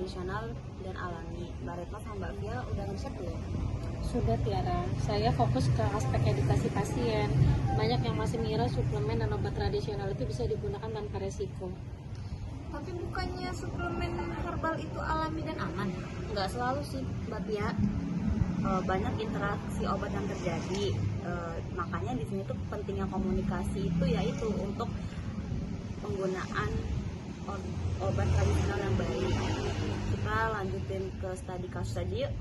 tradisional dan alami. Mbak Retno sama Mbak Via udah ngecek belum? Sudah Tiara, saya fokus ke aspek edukasi pasien. Banyak yang masih mengira suplemen dan obat tradisional itu bisa digunakan tanpa resiko. Tapi bukannya suplemen herbal itu alami dan aman? Nggak selalu sih Mbak Via. Banyak interaksi obat yang terjadi. Makanya di sini tuh pentingnya komunikasi itu yaitu untuk penggunaan obat tradisional yang baik. Kita lanjutin ke studi kasus aja yuk.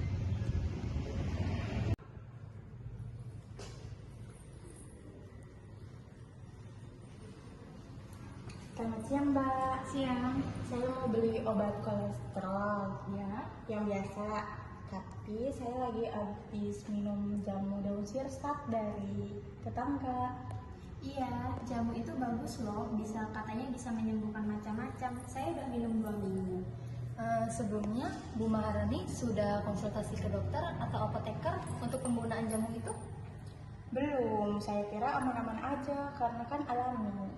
Selamat siang Mbak. Siang. Saya mau beli obat kolesterol ya, yang biasa. Tapi saya lagi habis minum jamu daun sirsak dari tetangga. Iya, jamu itu bagus loh. Katanya bisa menyembuhkan macam-macam. Saya udah minum 2 minggu. Sebelumnya Bu Maharani sudah konsultasi ke dokter atau apoteker untuk penggunaan jamu itu? Belum, saya kira aman-aman aja karena kan alami.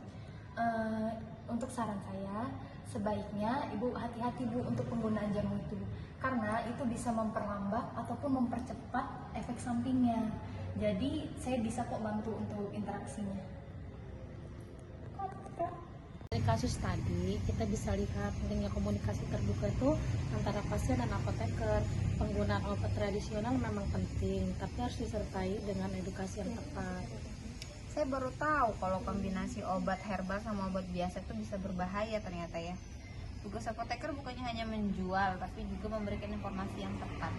Untuk saran saya, sebaiknya Ibu hati-hati Bu untuk penggunaan jamu itu, karena itu bisa memperlambat ataupun mempercepat efek sampingnya. Jadi saya bisa kok bantu untuk interaksinya. Dari kasus tadi, kita bisa lihat pentingnya komunikasi terbuka itu antara pasien dan apoteker. Penggunaan obat tradisional memang penting, tapi harus disertai dengan edukasi yang tepat. Saya baru tahu kalau kombinasi obat herbal sama obat biasa itu bisa berbahaya ternyata ya. Tugas apoteker bukannya hanya menjual, tapi juga memberikan informasi yang tepat.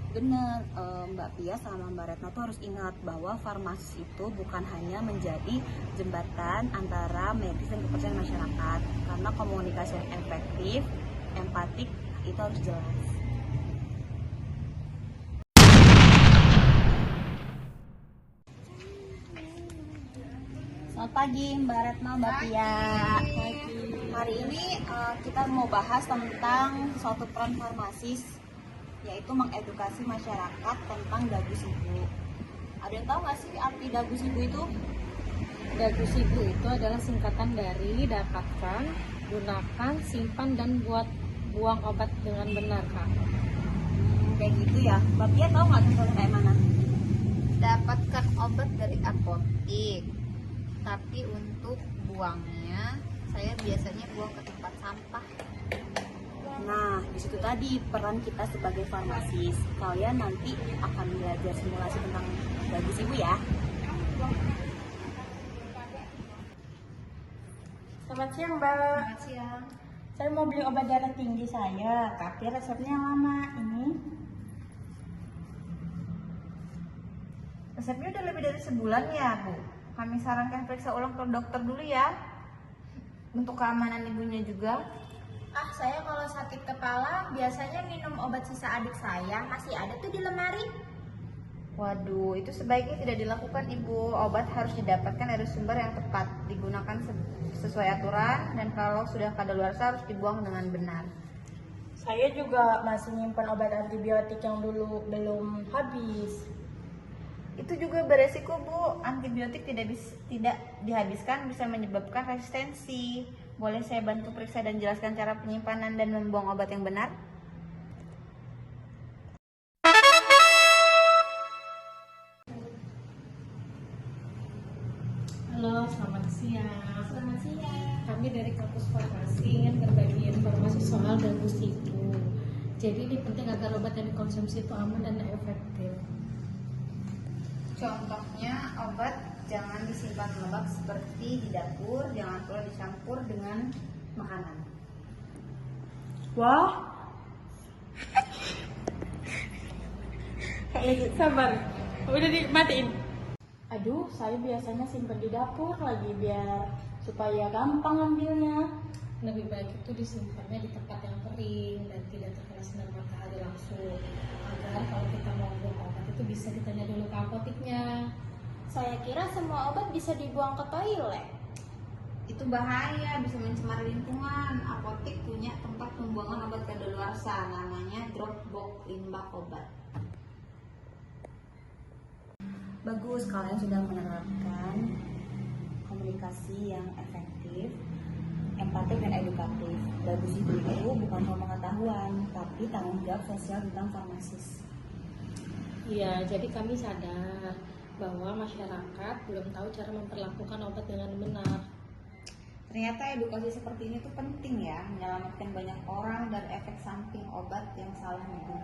Bener, Mbak Pia sama Mbak Retno tuh harus ingat bahwa farmasi itu bukan hanya menjadi jembatan antara medis dan kepercayaan masyarakat, karena komunikasi yang efektif, empatik itu harus jelas. Selamat pagi Mbak Retno, Mbak Pia. Hari ini kita mau bahas tentang suatu peran farmasis, yaitu mengedukasi masyarakat tentang dagu sibu. Ada yang tahu nggak sih arti dagu sibu itu? Dagu sibu itu adalah singkatan dari dapatkan, gunakan, simpan, dan buang obat dengan benar, Kak. Kayak gitu ya. Mbak Pia tahu nggak contohnya kayak mana? Dapatkan obat dari apotik, tapi untuk buangnya saya biasanya buang ke tempat sampah. Nah, di situ tadi peran kita sebagai farmasis. Kalian nanti akan belajar simulasi tentang dagu sibu ya. Selamat siang Mbak. Selamat siang. Saya mau beli obat darah tinggi saya, tapi resepnya lama. Ini Resepnya udah lebih dari sebulan ya Bu. Kami sarankan periksa ulang ke dokter dulu ya, untuk keamanan ibunya juga. Saya kalau sakit kepala biasanya minum obat sisa adik saya, masih ada tuh di lemari. Waduh, itu sebaiknya tidak dilakukan Ibu. Obat harus didapatkan dari sumber yang tepat, digunakan sesuai aturan, dan kalau sudah kadaluarsa harus dibuang dengan benar. saya juga masih nyimpan obat antibiotik yang dulu belum habis. Itu juga beresiko Bu, antibiotik tidak dihabiskan bisa menyebabkan resistensi. Boleh saya bantu periksa dan jelaskan cara penyimpanan dan membuang obat yang benar? Halo, selamat siang. Selamat siang. Kami dari kampus farmasi ingin berbagi informasi soal dagu sibu. Jadi ini penting agar obat yang dikonsumsi itu aman dan efektif. Contohnya obat jangan disimpan lembab seperti di dapur, jangan pula dicampur dengan makanan. Wah, Sabar, udah dimatiin. aduh, saya biasanya simpan di dapur lagi biar supaya gampang ambilnya. Lebih baik itu disimpannya di tempat yang kering dan tidak terkena sinar matahari langsung, agar kalau kita mau buang obat itu bisa ditanya dulu ke apoteknya. Saya kira semua obat bisa dibuang ke toilet. Itu bahaya, bisa mencemari lingkungan. Apotek punya tempat pembuangan obat kadaluarsa, namanya drop box limbah obat. Bagus, kalian sudah menerapkan komunikasi yang efektif empatik dan edukatif. Bagus itu bukan soal pengetahuan, tapi tanggung jawab sosial tentang farmasis. Iya, jadi kami sadar bahwa masyarakat belum tahu cara memperlakukan obat dengan benar. Ternyata edukasi seperti ini tuh penting ya, menyelamatkan banyak orang dari efek samping obat yang salah digunakan.